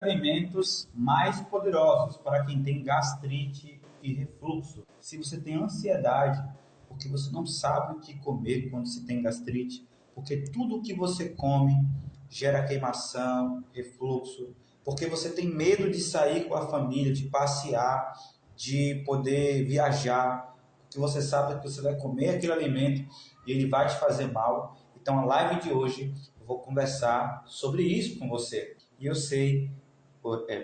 Alimentos mais poderosos para quem tem gastrite e refluxo. Se você tem ansiedade, porque você não sabe o que comer quando se tem gastrite, porque tudo o que você come gera queimação, refluxo, porque você tem medo de sair com a família, de passear, de poder viajar, porque você sabe que você vai comer aquele alimento e ele vai te fazer mal. Então, a live de hoje eu vou conversar sobre isso com você. E eu sei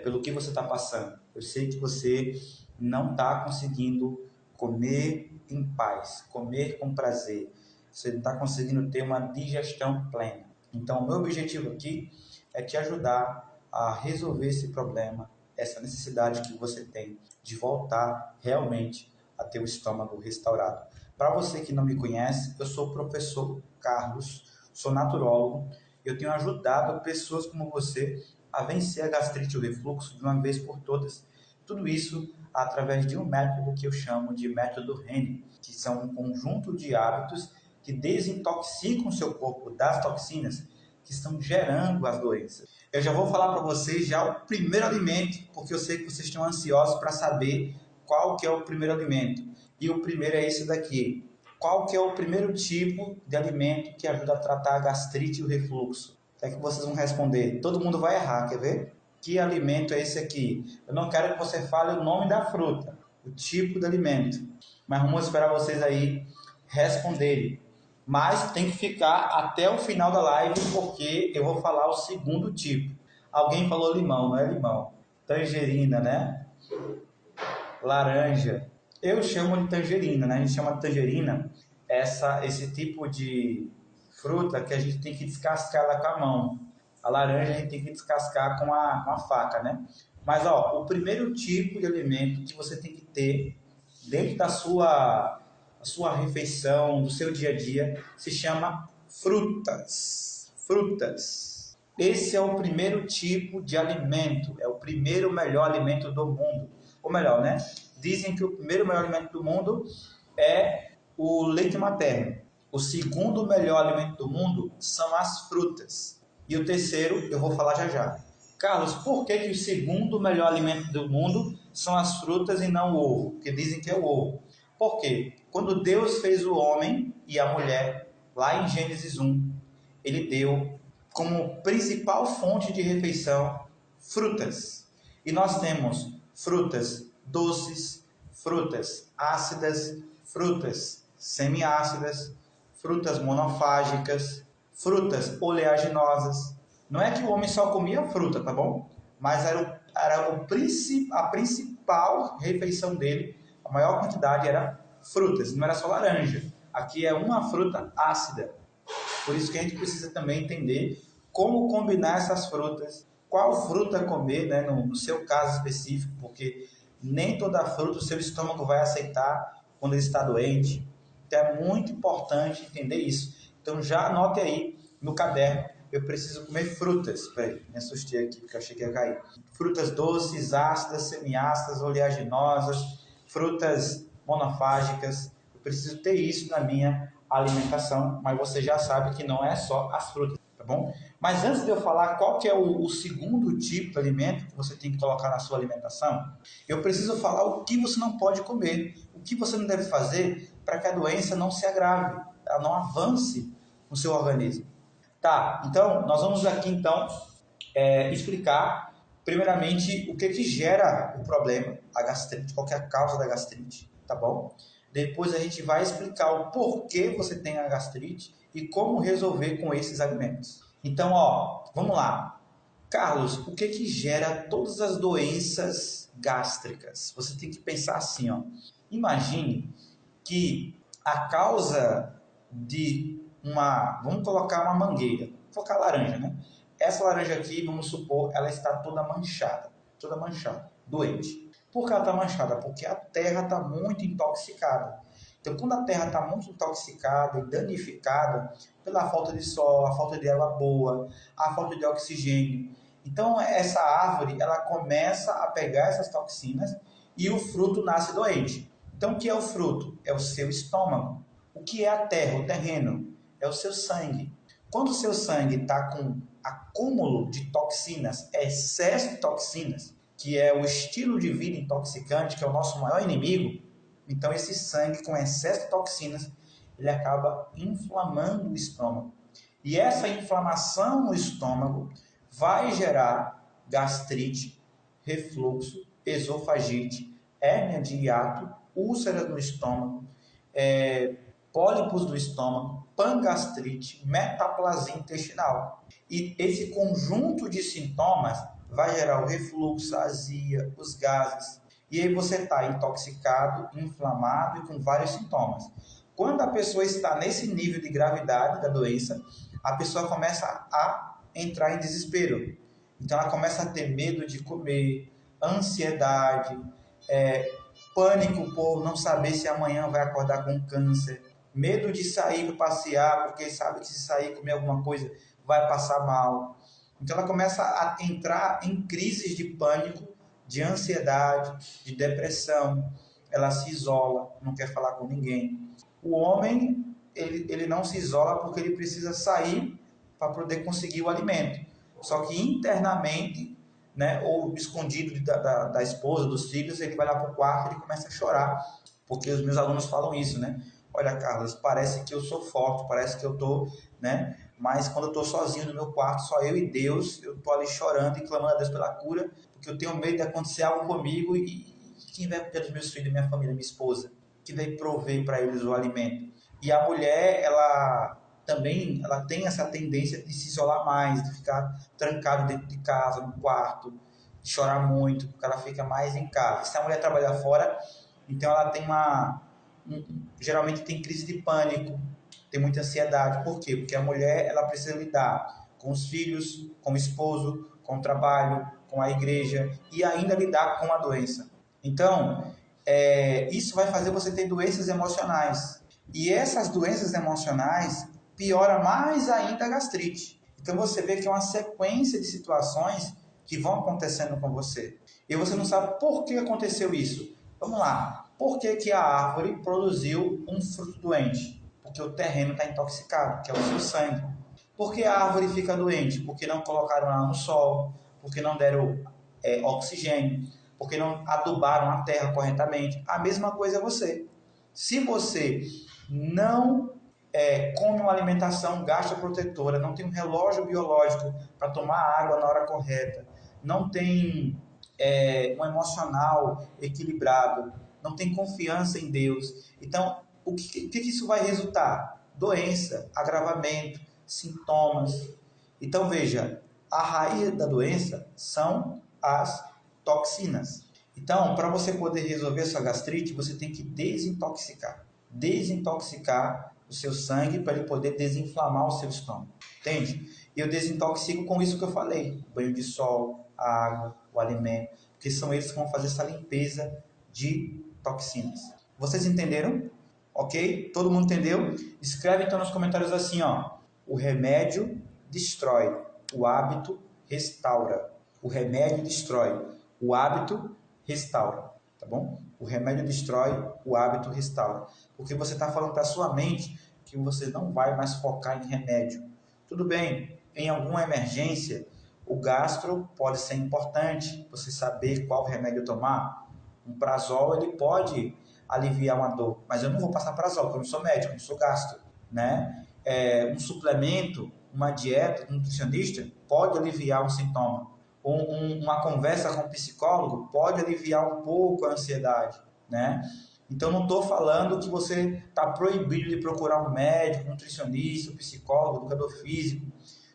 pelo que você está passando. Eu sei que você não está conseguindo comer em paz, comer com prazer. Você não está conseguindo ter uma digestão plena. Então, o meu objetivo aqui é te ajudar a resolver esse problema, essa necessidade que você tem de voltar realmente a ter o estômago restaurado. Para você que não me conhece, eu sou o professor Carlos, sou naturólogo. Eu tenho ajudado pessoas como você a vencer a gastrite e o refluxo de uma vez por todas. Tudo isso através de um método que eu chamo de método RENE, que são um conjunto de hábitos que desintoxicam o seu corpo das toxinas que estão gerando as doenças. Eu já vou falar para vocês já o primeiro alimento, porque eu sei que vocês estão ansiosos para saber qual que é o primeiro alimento. E o primeiro é esse daqui. Qual que é o primeiro tipo de alimento que ajuda a tratar a gastrite e o refluxo? O que é que vocês vão responder? Todo mundo vai errar, quer ver? Que alimento é esse aqui? Eu não quero que você fale o nome da fruta, o tipo de alimento. Mas vamos esperar vocês aí responderem. Mas tem que ficar até o final da live, porque eu vou falar o segundo tipo. Alguém falou limão, não é limão. Tangerina, né? Laranja. Eu chamo de tangerina, né? A gente chama de tangerina esse tipo de fruta que a gente tem que descascar ela com a mão. A laranja a gente tem que descascar com a faca, né? Mas, ó, o primeiro tipo de alimento que você tem que ter dentro da sua refeição, do seu dia a dia, se chama frutas. Frutas. Esse é o primeiro tipo de alimento, é o primeiro melhor alimento do mundo. Ou melhor, né? Dizem que o primeiro melhor alimento do mundo é o leite materno. O segundo melhor alimento do mundo são as frutas. E o terceiro eu vou falar já já. Carlos, por que o segundo melhor alimento do mundo são as frutas e não o ovo? Porque dizem que é o ovo. Por quê? Quando Deus fez o homem e a mulher, lá em Gênesis 1, ele deu como principal fonte de refeição frutas. E nós temos frutas doces, frutas ácidas, frutas semiácidas, frutas monofágicas, frutas oleaginosas. Não é que o homem só comia fruta, tá bom? Mas a principal refeição dele, a maior quantidade era frutas, não era só laranja. Aqui é uma fruta ácida. Por isso que a gente precisa também entender como combinar essas frutas, qual fruta comer, né, no seu caso específico, porque nem toda fruta o seu estômago vai aceitar quando ele está doente. Então é muito importante entender isso. Então já anote aí no caderno, eu preciso comer frutas. Peraí, me assustei aqui porque eu achei que ia cair. Frutas doces, ácidas, semiácidas, oleaginosas, frutas monofágicas. Eu preciso ter isso na minha alimentação, mas você já sabe que não é só as frutas, tá bom? Mas antes de eu falar qual que é o segundo tipo de alimento que você tem que colocar na sua alimentação, eu preciso falar o que você não pode comer, o que você não deve fazer para que a doença não se agrave, ela não avance no seu organismo. Tá, então nós vamos aqui explicar primeiramente o que gera o problema, a gastrite, qual que é a causa da gastrite, tá bom? Depois a gente vai explicar o porquê você tem a gastrite e como resolver com esses alimentos. Então, ó, vamos lá. Carlos, o que gera todas as doenças gástricas? Você tem que pensar assim, ó. Imagine que a causa de vamos colocar uma mangueira, vou colocar laranja, né? Essa laranja aqui, vamos supor, ela está toda manchada, doente. Por que ela está manchada? Porque a terra está muito intoxicada. Então, quando a terra está muito intoxicada e danificada pela falta de sol, a falta de água boa, a falta de oxigênio, então essa árvore ela começa a pegar essas toxinas e o fruto nasce doente. Então, o que é o fruto? É o seu estômago. O que é a terra, o terreno? É o seu sangue. Quando o seu sangue está com acúmulo de toxinas, excesso de toxinas, que é o estilo de vida intoxicante, que é o nosso maior inimigo. Então, esse sangue com excesso de toxinas, ele acaba inflamando o estômago. E essa inflamação no estômago vai gerar gastrite, refluxo, esofagite, hérnia de hiato, úlcera no estômago, pólipos do estômago, pangastrite, metaplasia intestinal. E esse conjunto de sintomas vai gerar o refluxo, a azia, os gases. E aí você está intoxicado, inflamado e com vários sintomas. Quando a pessoa está nesse nível de gravidade da doença, a pessoa começa a entrar em desespero. Então ela começa a ter medo de comer, ansiedade, pânico por não saber se amanhã vai acordar com câncer, medo de sair para passear, porque sabe que se sair comer alguma coisa vai passar mal. Então ela começa a entrar em crises de pânico, de ansiedade, de depressão. Ela se isola, não quer falar com ninguém. O homem, ele não se isola porque ele precisa sair para poder conseguir o alimento. Só que internamente, né, ou escondido da esposa, dos filhos, ele vai lá para o quarto e ele começa a chorar. Porque os meus alunos falam isso, né? Olha, Carlos, parece que eu sou forte, parece que eu estou, né? Mas quando eu estou sozinho no meu quarto, só eu e Deus, eu estou ali chorando e clamando a Deus pela cura, porque eu tenho medo de acontecer algo comigo e quem vai cuidar dos meus filhos, minha família, minha esposa? Que vai prover para eles o alimento. E a mulher, ela tem essa tendência de se isolar mais, de ficar trancado dentro de casa, no quarto, de chorar muito, porque ela fica mais em casa. Se a mulher trabalhar fora, então ela tem geralmente tem crise de pânico, tem muita ansiedade. Por quê? Porque a mulher, ela precisa lidar com os filhos, com o esposo, com o trabalho, com a igreja e ainda lidar com a doença. Então, isso vai fazer você ter doenças emocionais. E essas doenças emocionais piora mais ainda a gastrite. Então você vê que é uma sequência de situações que vão acontecendo com você. E você não sabe por que aconteceu isso. Vamos lá. Por que a árvore produziu um fruto doente? Porque o terreno está intoxicado, que é o seu sangue. Por que a árvore fica doente? Porque não colocaram ela no sol, porque não deram oxigênio, porque não adubaram a terra corretamente. A mesma coisa é você. Se você não come uma alimentação gastroprotetora, não tem um relógio biológico para tomar água na hora correta, não tem um emocional equilibrado, não tem confiança em Deus. Então, o que isso vai resultar? Doença, agravamento, sintomas. Então, veja, a raiz da doença são as toxinas. Então, para você poder resolver a sua gastrite, você tem que desintoxicar o seu sangue para ele poder desinflamar o seu estômago, entende? E eu desintoxico com isso que eu falei, banho de sol, a água, o alimento, porque são eles que vão fazer essa limpeza de toxinas. Vocês entenderam? Ok? Todo mundo entendeu? Escreve então nos comentários assim, ó, o remédio destrói, o hábito restaura. O remédio destrói, o hábito restaura, tá bom? O remédio destrói, o hábito restaura. Porque você está falando para a sua mente que você não vai mais focar em remédio. Tudo bem, em alguma emergência, o gastro pode ser importante, você saber qual remédio tomar. Um prazol, ele pode aliviar uma dor, mas eu não vou passar prazol, porque eu não sou médico, eu não sou gastro, né? Um suplemento, uma dieta, um nutricionista pode aliviar um sintoma. Uma conversa com um psicólogo pode aliviar um pouco a ansiedade, né? Então, não estou falando que você está proibido de procurar um médico, um nutricionista, um psicólogo, um educador físico,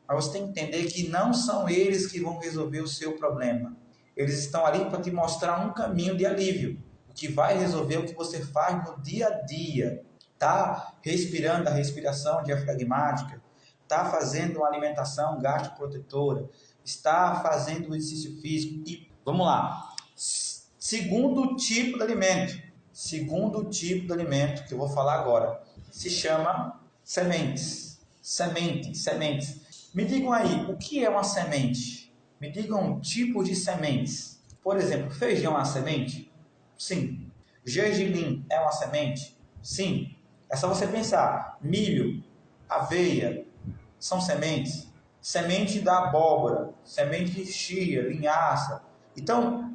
mas você tem que entender que não são eles que vão resolver o seu problema. Eles estão ali para te mostrar um caminho de alívio, o que vai resolver o que você faz no dia a dia. Está respirando a respiração diafragmática, está fazendo uma alimentação gastroprotetora, está fazendo um exercício físico. E vamos lá. Segundo tipo de alimento que eu vou falar agora, se chama sementes. Sementes. Me digam aí, o que é uma semente? Me digam um tipo de sementes. Por exemplo, feijão é uma semente? Sim. Gergelim é uma semente? Sim. É só você pensar. Milho, aveia, são sementes? semente da abóbora, semente de chia, linhaça. Então,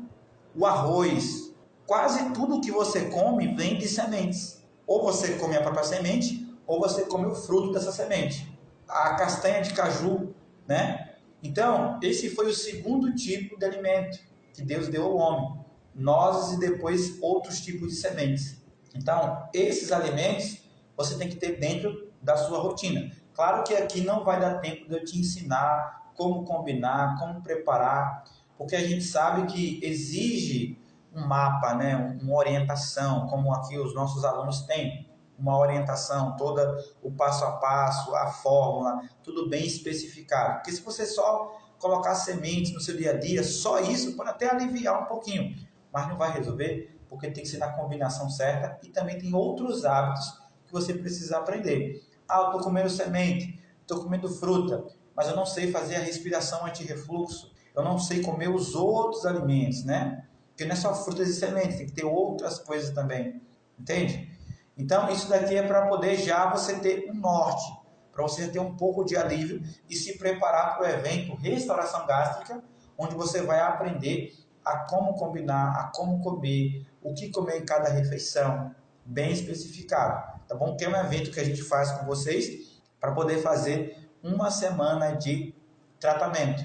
o arroz, quase tudo que você come vem de sementes. Ou você come a própria semente, ou você come o fruto dessa semente. A castanha de caju, né? Então, esse foi o segundo tipo de alimento que Deus deu ao homem. Nozes e depois outros tipos de sementes. Então, esses alimentos você tem que ter dentro da sua rotina. Claro que aqui não vai dar tempo de eu te ensinar como combinar, como preparar, porque a gente sabe que exige um mapa, né? Uma orientação, como aqui os nossos alunos têm, uma orientação, toda o passo a passo, a fórmula, tudo bem especificado. Porque se você só colocar sementes no seu dia a dia, só isso pode até aliviar um pouquinho, mas não vai resolver, porque tem que ser na combinação certa e também tem outros hábitos que você precisa aprender. Ah, eu estou comendo semente, estou comendo fruta, mas eu não sei fazer a respiração anti-refluxo, eu não sei comer os outros alimentos, né? Porque não é só frutas e sementes, tem que ter outras coisas também, entende? Então, isso daqui é para poder já você ter um norte, para você ter um pouco de alívio e se preparar para o evento Restauração Gástrica, onde você vai aprender a como combinar, a como comer, o que comer em cada refeição, bem especificado, tá bom? Que é um evento que a gente faz com vocês para poder fazer uma semana de tratamento.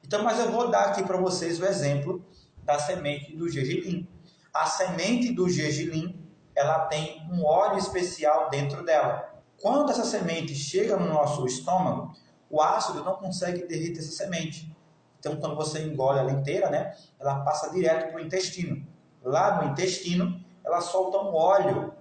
Então, mas eu vou dar aqui para vocês o exemplo da semente do gergelim. A semente do gergelim, ela tem um óleo especial dentro dela. Quando essa semente chega no nosso estômago, o ácido não consegue derreter essa semente. Então, quando você engole ela inteira, né, ela passa direto para o intestino. Lá no intestino, ela solta um óleo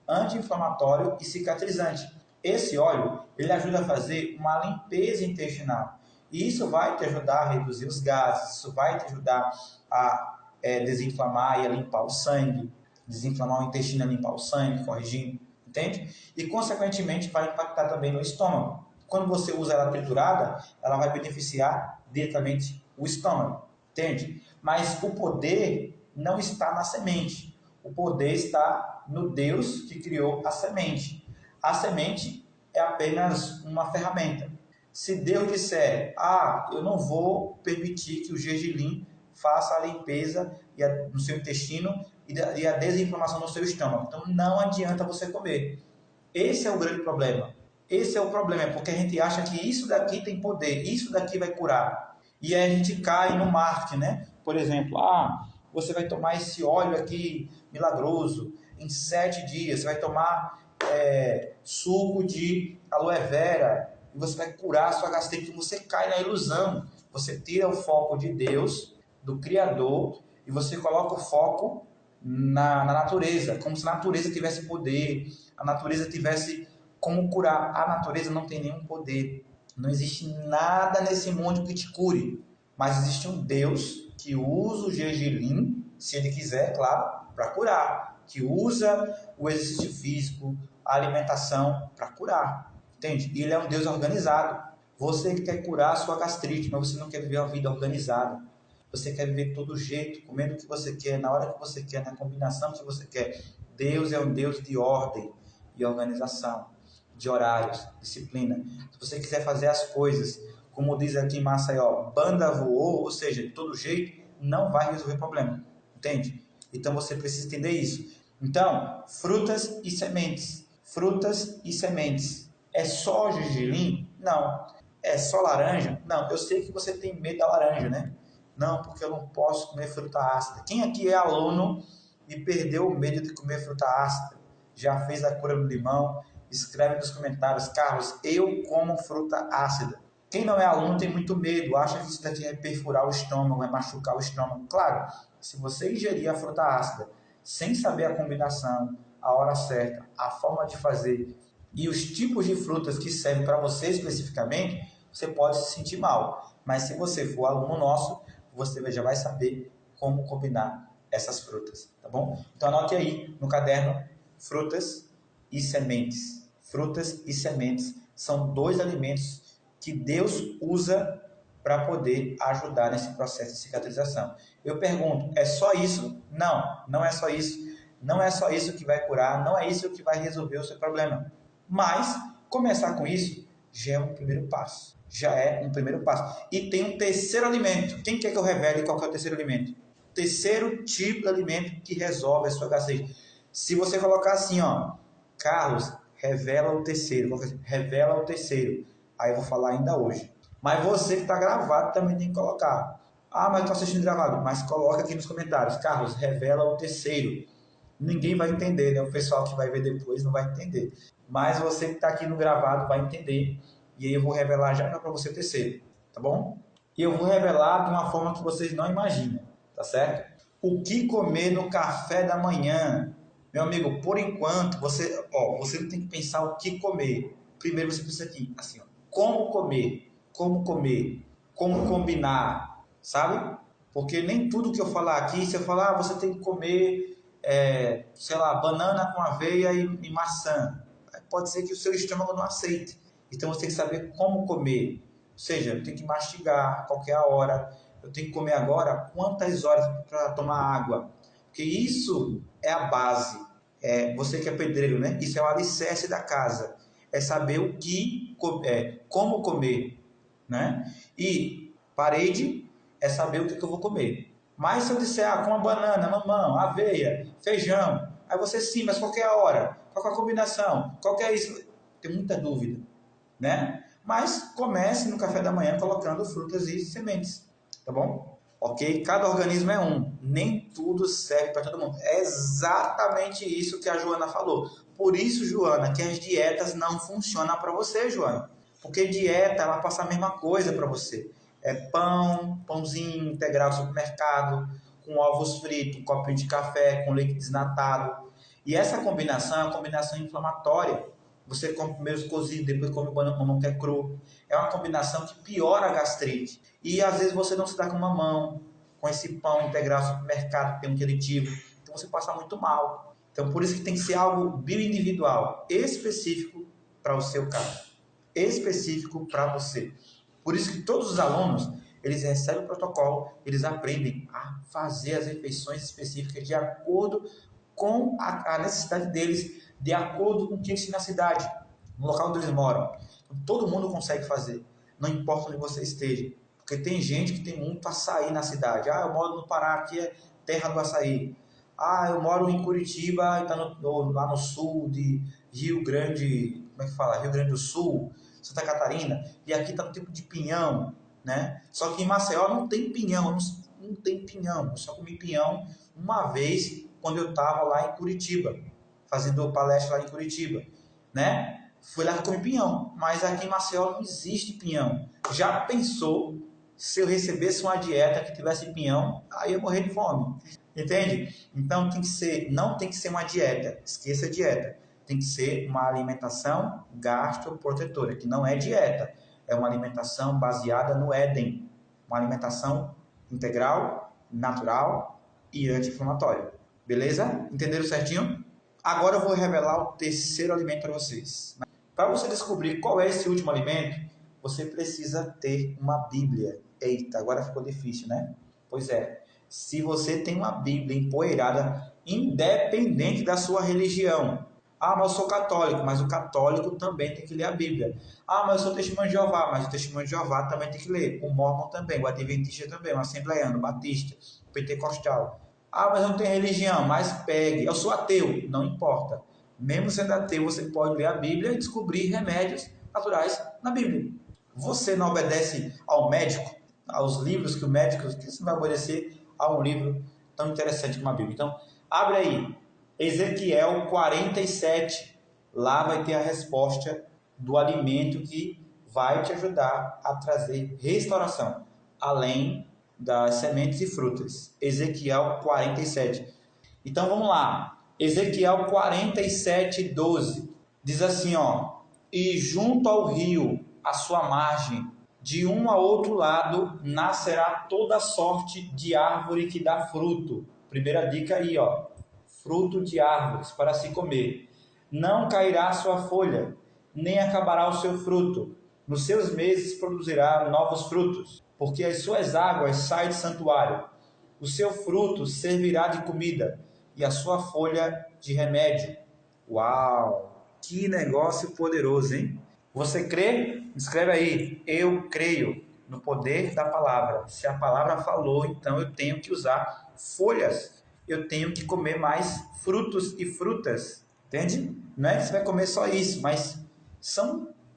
anti-inflamatório e cicatrizante. Esse óleo, ele ajuda a fazer uma limpeza intestinal. E isso vai te ajudar a reduzir os gases, isso vai te ajudar a desinflamar e a limpar o sangue, desinflamar o intestino e limpar o sangue, corrigindo, entende? E, consequentemente, vai impactar também no estômago. Quando você usa ela triturada, ela vai beneficiar diretamente o estômago, entende? Mas o poder não está na semente. O poder está no Deus que criou a semente. A semente é apenas uma ferramenta. Se Deus disser, eu não vou permitir que o gergelim faça a limpeza no seu intestino e a desinflamação no seu estômago, então não adianta você comer. Esse é o grande problema. Esse é o problema, porque a gente acha que isso daqui tem poder, isso daqui vai curar. E aí a gente cai no marketing, né? Por exemplo, você vai tomar esse óleo aqui milagroso em 7 dias, você vai tomar suco de aloe vera e você vai curar a sua gastrite. Você cai na ilusão, você tira o foco de Deus, do Criador, e você coloca o foco na natureza, como se a natureza tivesse poder, a natureza tivesse como curar. A natureza não tem nenhum poder, não existe nada nesse mundo que te cure, mas existe um Deus que usa o gergelim, se ele quiser, claro, para curar, que usa o exercício físico, a alimentação para curar, entende? E ele é um Deus organizado. Você que quer curar a sua gastrite, mas você não quer viver uma vida organizada. Você quer viver de todo jeito, comendo o que você quer, na hora que você quer, na combinação que você quer. Deus é um Deus de ordem e organização, de horários, disciplina. Se você quiser fazer as coisas, como diz aqui em Maceió, banda voou, ou seja, de todo jeito, não vai resolver problema, entende? Então você precisa entender isso. Então, frutas e sementes. Frutas e sementes. É só gergelim? Não. É só laranja? Não. Eu sei que você tem medo da laranja, né? Não, porque eu não posso comer fruta ácida. Quem aqui é aluno e perdeu o medo de comer fruta ácida? Já fez a cura no limão? Escreve nos comentários, Carlos, eu como fruta ácida. Quem não é aluno tem muito medo, acha que isso daqui vai perfurar o estômago, vai machucar o estômago. Claro, se você ingerir a fruta ácida sem saber a combinação, a hora certa, a forma de fazer e os tipos de frutas que servem para você especificamente, você pode se sentir mal. Mas se você for aluno nosso, você já vai saber como combinar essas frutas, tá bom? Então anote aí no caderno, frutas e sementes. Frutas e sementes são 2 alimentos que Deus usa para poder ajudar nesse processo de cicatrização. Eu pergunto, é só isso? Não, não é só isso. Não é só isso que vai curar, não é isso que vai resolver o seu problema. Mas começar com isso já é um primeiro passo. já é um primeiro passo. E tem um terceiro alimento. Quem quer que eu revele qual que é o terceiro alimento? Terceiro tipo de alimento que resolve a sua gastrite. Se você colocar assim, ó, Carlos, revela o terceiro. Revela o terceiro. Aí eu vou falar ainda hoje. Mas você que está gravado também tem que colocar. Ah, mas estou assistindo gravado. Mas coloca aqui nos comentários. Carlos, revela o terceiro. Ninguém vai entender, né? O pessoal que vai ver depois não vai entender. Mas você que está aqui no gravado vai entender. E aí eu vou revelar já para você o terceiro. Tá bom? E eu vou revelar de uma forma que vocês não imaginam. Tá certo? O que comer no café da manhã? Meu amigo, por enquanto, você não tem que pensar o que comer. Primeiro você pensa aqui, assim, ó, como comer, como combinar, sabe? Porque nem tudo que eu falar aqui, se eu falar, você tem que comer, sei lá, banana com aveia e maçã. Pode ser que o seu estômago não aceite. Então você tem que saber como comer. Ou seja, tem que mastigar a qualquer hora. Eu tenho que comer agora quantas horas para tomar água. Porque isso é a base. Você que é pedreiro, né? Isso é o alicerce da casa. É saber como comer, né? E parede é saber o que eu vou comer. Mas se eu disser, com uma banana, mamão, aveia, feijão, aí você sim, mas qualquer hora, qual é a combinação, qual que é isso? Tem muita dúvida, né? Mas comece no café da manhã colocando frutas e sementes, tá bom? Ok? Cada organismo é um, nem tudo serve para todo mundo. É exatamente isso que a Joana falou. Por isso, Joana, que as dietas não funcionam para você, Joana. Porque dieta, ela passa a mesma coisa para você. É pãozinho integral do supermercado, com ovos fritos, um copinho de café, com leite desnatado. E essa combinação é uma combinação inflamatória. Você come primeiro cozido, depois come mamão que é cru. É uma combinação que piora a gastrite. E às vezes você não se dá com mamão, com esse pão integral do supermercado que tem um aditivo. Então você passa muito mal. Então por isso que tem que ser algo bioindividual, específico para o seu caso. Específico para você. Por isso que todos os alunos, eles recebem o protocolo, eles aprendem a fazer as refeições específicas de acordo com a necessidade deles, de acordo com o que existe na cidade, no local onde eles moram. Todo mundo consegue fazer, não importa onde você esteja. Porque tem gente que tem muito açaí na cidade. Ah, eu moro no Pará, aqui é terra do açaí. Ah, eu moro em Curitiba, tá lá no sul de Rio Grande, como é que fala? Rio Grande do Sul, Santa Catarina, e aqui está no tempo de pinhão, né? Só que em Maceió não tem pinhão, não tem pinhão. Eu só comi pinhão uma vez quando eu estava lá em Curitiba, fazendo palestra lá em Curitiba, né? Fui lá comer pinhão, mas aqui em Maceió não existe pinhão. Já pensou se eu recebesse uma dieta que tivesse pinhão, aí eu ia morrer de fome, entende? Então não tem que ser uma dieta, esqueça a dieta. Tem que ser uma alimentação gastroprotetora, que não é dieta, é uma alimentação baseada no Éden, uma alimentação integral, natural e anti-inflamatória. Beleza? Entenderam certinho? Agora eu vou revelar o terceiro alimento para vocês. Para você descobrir qual é esse último alimento, você precisa ter uma Bíblia. Eita, agora ficou difícil, né? Pois é. Se você tem uma Bíblia empoeirada, independente da sua religião. Ah, mas eu sou católico, mas o católico também tem que ler a Bíblia. Ah, mas eu sou testemunho de Jeová, mas o testemunho de Jeová também tem que ler. O mórmon também, o adventista também, o assembleiano, o batista, o pentecostal. Ah, mas eu não tenho religião, mas pegue. Eu sou ateu, não importa. Mesmo sendo ateu, você pode ler a Bíblia e descobrir remédios naturais na Bíblia. Você não obedece ao médico, aos livros que o médico, que você vai obedecer a um livro tão interessante como a Bíblia. Então, abre aí, Ezequiel 47. Lá vai ter a resposta do alimento que vai te ajudar a trazer restauração, além das sementes e frutas. Ezequiel 47. Então vamos lá. Ezequiel 47, 12. Diz assim, ó: e junto ao rio, à sua margem, de um a outro lado, nascerá toda sorte de árvore que dá fruto. Primeira dica aí, ó. Fruto de árvores para se comer. Não cairá a sua folha, nem acabará o seu fruto. Nos seus meses produzirá novos frutos, porque as suas águas saem do santuário. O seu fruto servirá de comida, e a sua folha de remédio. Uau! Que negócio poderoso, hein? Você crê? Escreve aí, eu creio no poder da palavra. Se a palavra falou, então eu tenho que usar folhas. Eu tenho que comer mais frutos e frutas. Entende? Não é que você vai comer só isso, mas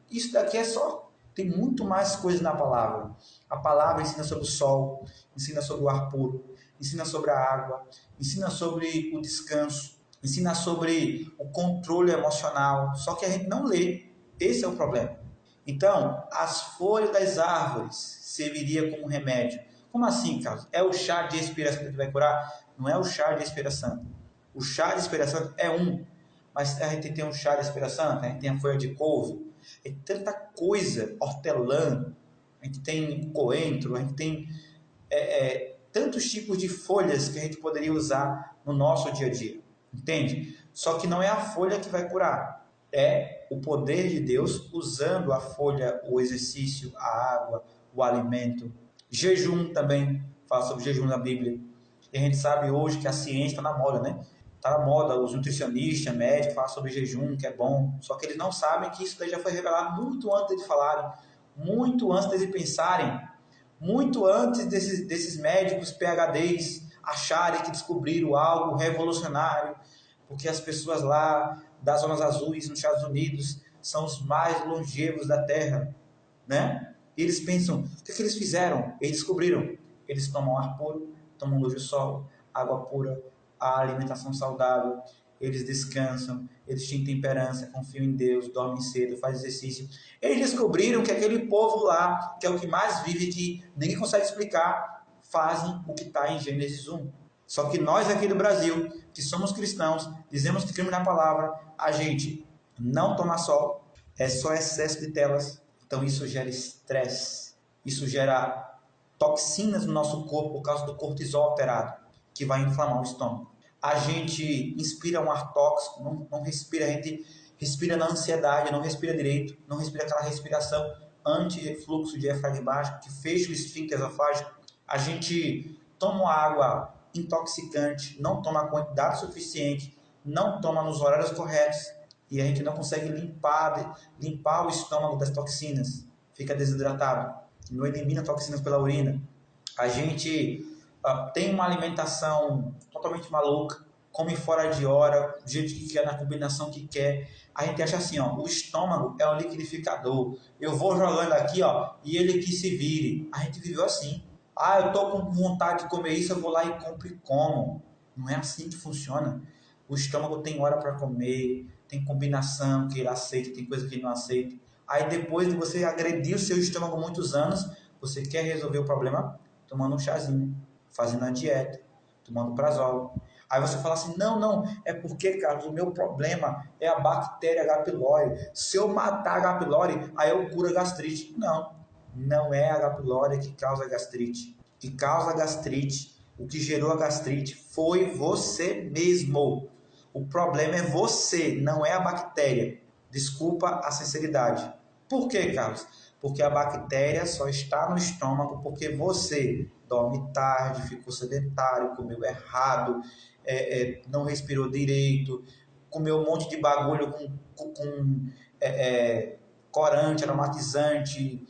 isso daqui é só. Tem muito mais coisas na palavra. A palavra ensina sobre o sol, ensina sobre o ar puro, ensina sobre a água, ensina sobre o descanso, ensina sobre o controle emocional. Só que a gente não lê. Esse é o problema. Então, as folhas das árvores serviria como remédio. Como assim, Carlos? É o chá de Espírito Santo que vai curar? Não é o chá de Espírito Santo. O chá de Espírito Santo é um. Mas a gente tem um chá de Espírito Santo, a gente tem a folha de couve, é tanta coisa, hortelã, a gente tem coentro, a gente tem tantos tipos de folhas que a gente poderia usar no nosso dia a dia, entende? Só que não é a folha que vai curar, é o poder de Deus usando a folha, o exercício, a água, o alimento. Jejum também, fala sobre jejum na Bíblia. E a gente sabe hoje que a ciência está na moda, né? Está na moda, os nutricionistas, médicos falam sobre jejum, que é bom, só que eles não sabem que isso daí já foi revelado muito antes de falarem, muito antes de pensarem, muito antes desses médicos PhDs acharem que descobriram algo revolucionário, porque as pessoas lá das zonas azuis nos Estados Unidos são os mais longevos da Terra, né? E eles pensam, o que eles fizeram? Eles descobriram, eles tomam ar puro, tomam luz do sol, água pura, a alimentação saudável, eles descansam, eles têm temperança, confiam em Deus, dormem cedo, fazem exercício. Eles descobriram que aquele povo lá, que é o que mais vive, que ninguém consegue explicar, fazem o que está em Gênesis 1. Só que nós aqui do Brasil, que somos cristãos, dizemos que cremos na palavra, a gente não toma sol, é só excesso de telas, então isso gera estresse, isso gera toxinas no nosso corpo por causa do cortisol alterado, que vai inflamar o estômago. A gente inspira um ar tóxico, não respira, a gente respira na ansiedade, não respira direito, não respira aquela respiração anti-refluxo diafragmático que fecha o esfíncter esofágico. A gente toma uma água intoxicante, não toma a quantidade suficiente, não toma nos horários corretos e a gente não consegue limpar o estômago das toxinas, fica desidratado, não elimina toxinas pela urina. A gente tem uma alimentação totalmente maluca, come fora de hora, do jeito que quer, na combinação que quer. A gente acha assim, ó, o estômago é um liquidificador. Eu vou jogando aqui, ó, e ele que se vire. A gente viveu assim. Eu tô com vontade de comer isso, eu vou lá e compro e como. Não é assim que funciona. O estômago tem hora para comer, tem combinação que ele aceita, tem coisa que ele não aceita. Aí depois de você agredir o seu estômago muitos anos, você quer resolver o problema tomando um chazinho, fazendo a dieta, tomando prazol. Aí você fala assim, não, é porque, Carlos, o meu problema é a bactéria H. pylori. Se eu matar a H. pylori, aí eu curo a gastrite. Não é a H. pylori que causa a gastrite. O que causa a gastrite, o que gerou a gastrite foi você mesmo. O problema é você, não é a bactéria. Desculpa a sinceridade. Por quê, Carlos? Porque a bactéria só está no estômago porque você dorme tarde, ficou sedentário, comeu errado, não respirou direito, comeu um monte de bagulho com corante, aromatizante,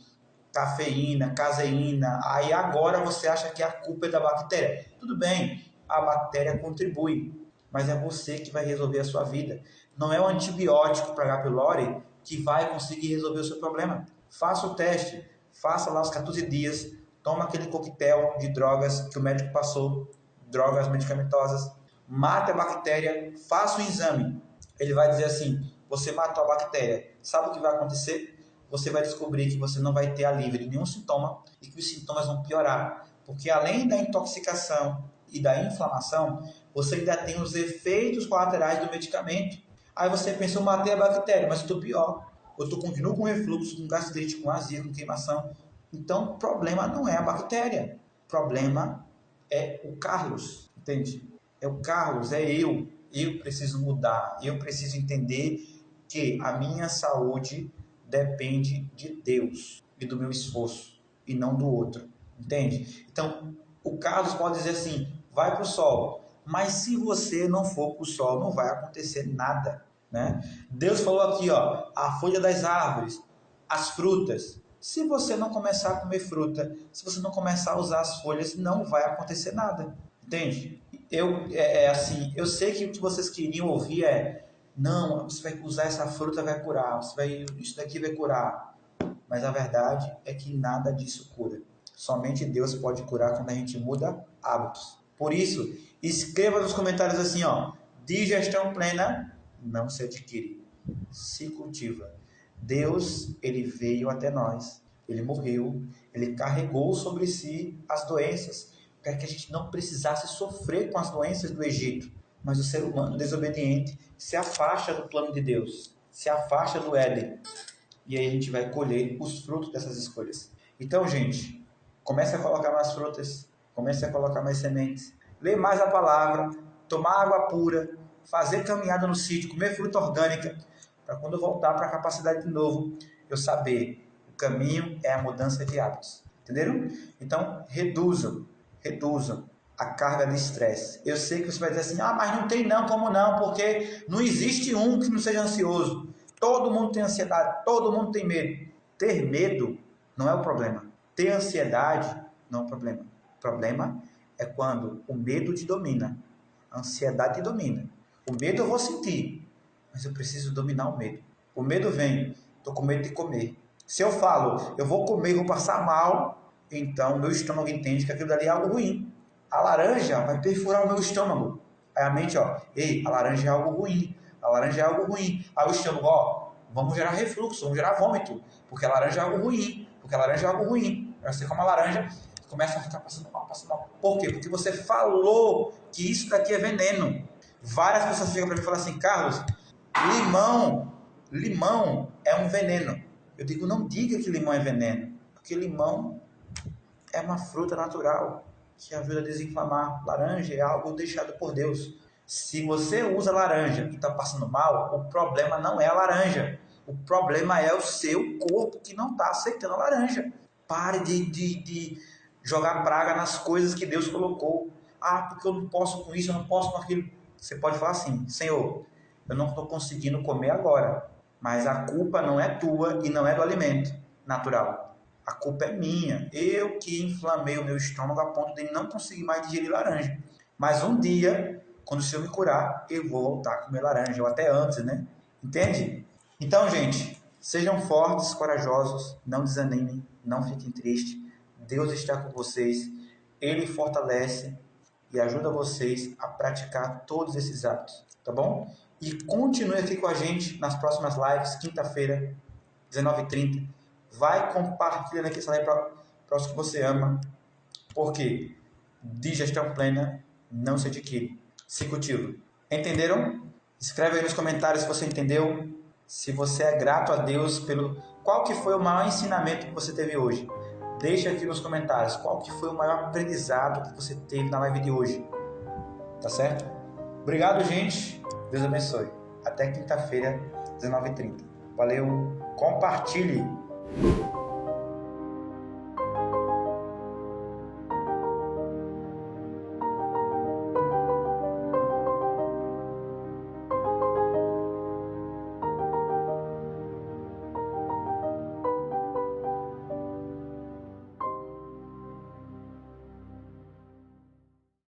cafeína, caseína. Aí agora você acha que a culpa é da bactéria. Tudo bem, a bactéria contribui, mas é você que vai resolver a sua vida. Não é o antibiótico para H. pylori que vai conseguir resolver o seu problema. Faça o teste, faça lá os 14 dias, toma aquele coquetel de drogas que o médico passou, drogas medicamentosas, mate a bactéria, faça o exame. Ele vai dizer assim, você matou a bactéria. Sabe o que vai acontecer? Você vai descobrir que você não vai ter alívio de nenhum sintoma e que os sintomas vão piorar. Porque além da intoxicação e da inflamação, você ainda tem os efeitos colaterais do medicamento. Aí você pensa, eu matei a bactéria, mas eu estou pior. Eu continuo com refluxo, com gastrite, com azia, com queimação. Então, o problema não é a bactéria. O problema é o Carlos, entende? É o Carlos, é eu. Eu preciso mudar. Eu preciso entender que a minha saúde depende de Deus e do meu esforço e não do outro, entende? Então, o Carlos pode dizer assim, vai para o sol, mas se você não for para o sol, não vai acontecer nada, né? Deus falou aqui, ó, a folha das árvores, as frutas. Se você não começar a comer fruta, se você não começar a usar as folhas, não vai acontecer nada. Entende? Assim, eu sei que o que vocês queriam ouvir é: não, você vai usar essa fruta, vai curar, isso daqui vai curar. Mas a verdade é que nada disso cura. Somente Deus pode curar quando a gente muda hábitos. Por isso, escreva nos comentários assim, ó: digestão plena não se adquire, se cultiva. Deus, ele veio até nós, ele morreu, ele carregou sobre si as doenças, para que a gente não precisasse sofrer com as doenças do Egito. Mas o ser humano desobediente se afasta do plano de Deus, se afasta do Éden. E aí a gente vai colher os frutos dessas escolhas. Então, gente, comece a colocar mais frutas, comece a colocar mais sementes, ler mais a palavra, tomar água pura, fazer caminhada no sítio, comer fruta orgânica, para quando eu voltar para a capacidade de novo, eu saber o caminho é a mudança de hábitos. Entenderam? Então, reduzam a carga de estresse. Eu sei que você vai dizer assim: mas não tem não, como não? Porque não existe um que não seja ansioso. Todo mundo tem ansiedade, todo mundo tem medo. Ter medo não é o problema. Ter ansiedade não é o problema. O problema é quando o medo te domina, a ansiedade te domina. O medo eu vou sentir, mas eu preciso dominar o medo. O medo vem, estou com medo de comer. Se eu falo, eu vou comer, vou passar mal, então meu estômago entende que aquilo dali é algo ruim. A laranja vai perfurar o meu estômago. Aí a mente, ei, a laranja é algo ruim. A laranja é algo ruim. Aí o estômago, vamos gerar refluxo, vamos gerar vômito, porque a laranja é algo ruim. Porque a laranja é algo ruim. Aí você come a laranja, começa a ficar passando mal. Por quê? Porque você falou que isso daqui é veneno. Várias pessoas ficam para mim e falam assim: Carlos, limão é um veneno. Eu digo: não diga que limão é veneno, porque limão é uma fruta natural que ajuda a desinflamar. Laranja é algo deixado por Deus. Se você usa laranja e está passando mal, o problema não é a laranja. O problema é o seu corpo que não está aceitando a laranja. Pare de jogar praga nas coisas que Deus colocou. Porque eu não posso com isso, eu não posso com aquilo. Você pode falar assim: Senhor, eu não estou conseguindo comer agora, mas a culpa não é tua e não é do alimento natural. A culpa é minha. Eu que inflamei o meu estômago a ponto de não conseguir mais digerir laranja. Mas um dia, quando o Senhor me curar, eu vou voltar a comer laranja, ou até antes, né? Entende? Então, gente, sejam fortes, corajosos, não desanimem, não fiquem tristes. Deus está com vocês, Ele fortalece e ajuda vocês a praticar todos esses hábitos, tá bom? E continue aqui com a gente nas próximas lives, quinta-feira, 19h30. Vai compartilhando aqui essa live para os que você ama, porque digestão plena não se adquire, se cultiva. Entenderam? Escreve aí nos comentários se você entendeu, se você é grato a Deus pelo qual que foi o maior ensinamento que você teve hoje. Deixa aqui nos comentários qual que foi o maior aprendizado que você teve na live de hoje. Tá certo? Obrigado, gente. Deus abençoe. Até quinta-feira, 19h30. Valeu. Compartilhe.